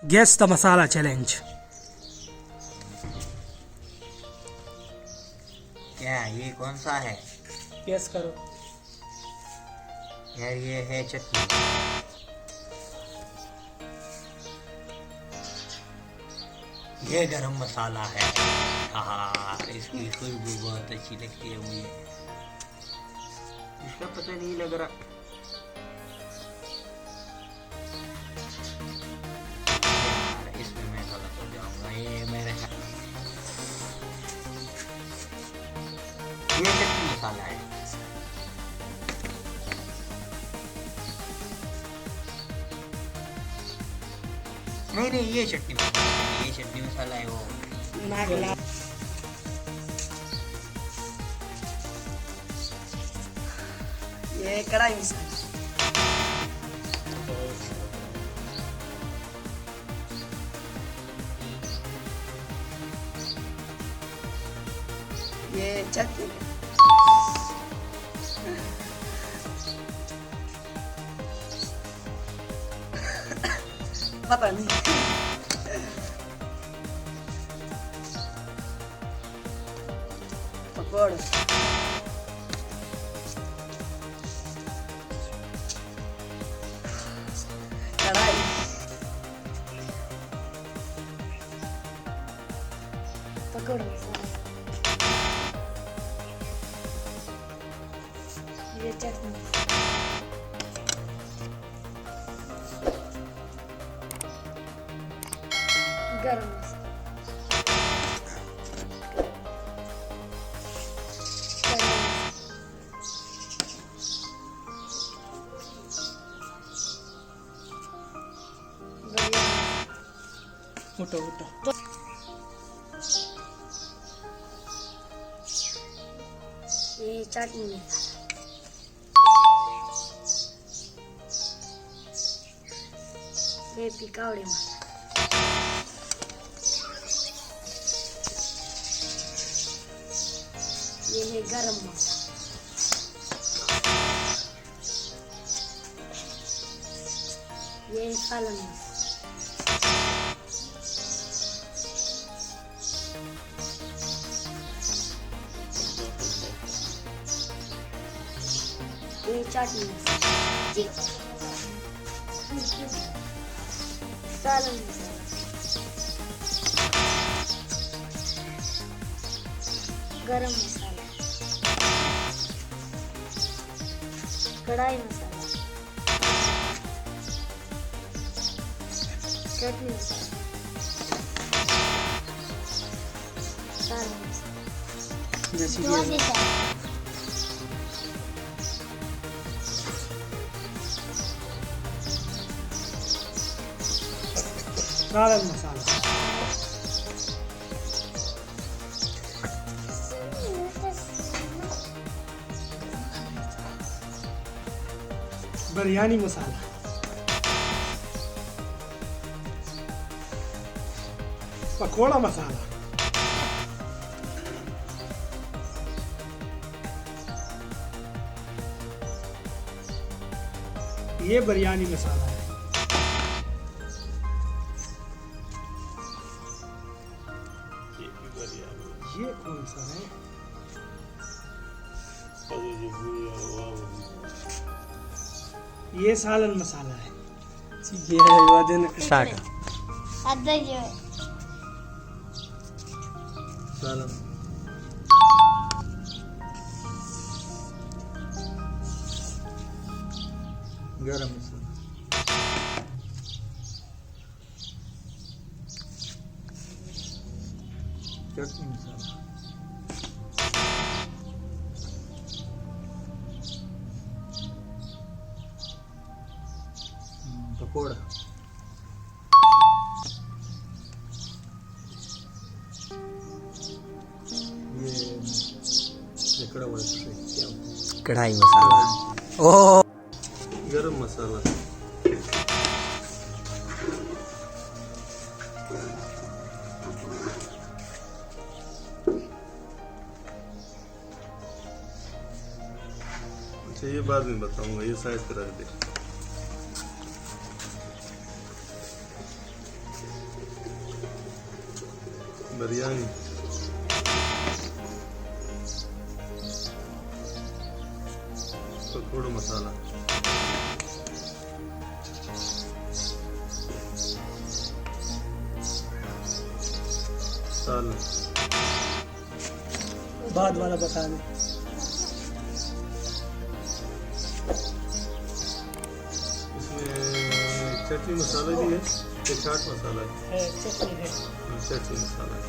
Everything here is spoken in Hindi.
Guess the masala challenge. क्या ये कौन सा है? गेस करो। यार ये है चटनी। ये गरम मसाला है। हाँ, इसकी खुशबू बहुत अच्छी लगती है मुझे। इसका पता नहीं लग रहा। यार इसमें मैं गलत हो जाऊंगा। ये चटनी मसाला है। नहीं, ये चटनी मसाला है वो। ये कढ़ाई मसाला। ये चटनी। पता नहीं। पकौड़े। कढ़ाई। पकौड़े मसाला। ये चटनी। गरम मसाला। उठो उठो। ये चटनी। ये पकौड़े मसाला। ये है गरम मसाला। ये है सालन मसाला। ये चटनी मसाला। सालन मसाला। गरम मसाला। कढ़ाई मसाला। चटनी मसाला। सालन मसाला। जैसी सालन मसाला। बिरयानी मसाला। पकोड़ा मसाला। ये बिरयानी मसाला है। ये कौन सा है? ये सालन मसाला है। ये है वजन स्टार्ट। सालन। गरम मसाला। चटनी मसाला। पकोड़ा। ये कढ़ाई मसाला। ओह, गरम मसाला। अच्छा, ये बाद में बताऊंगा, ये साइड पे रख दे। बिरयानी, पकौड़ा मसाला, सालन, बाद वाला बता दे। इसमें चटनी मसाला भी है, ये चाट मसाला है, चटनी है। चटनी मसाला है।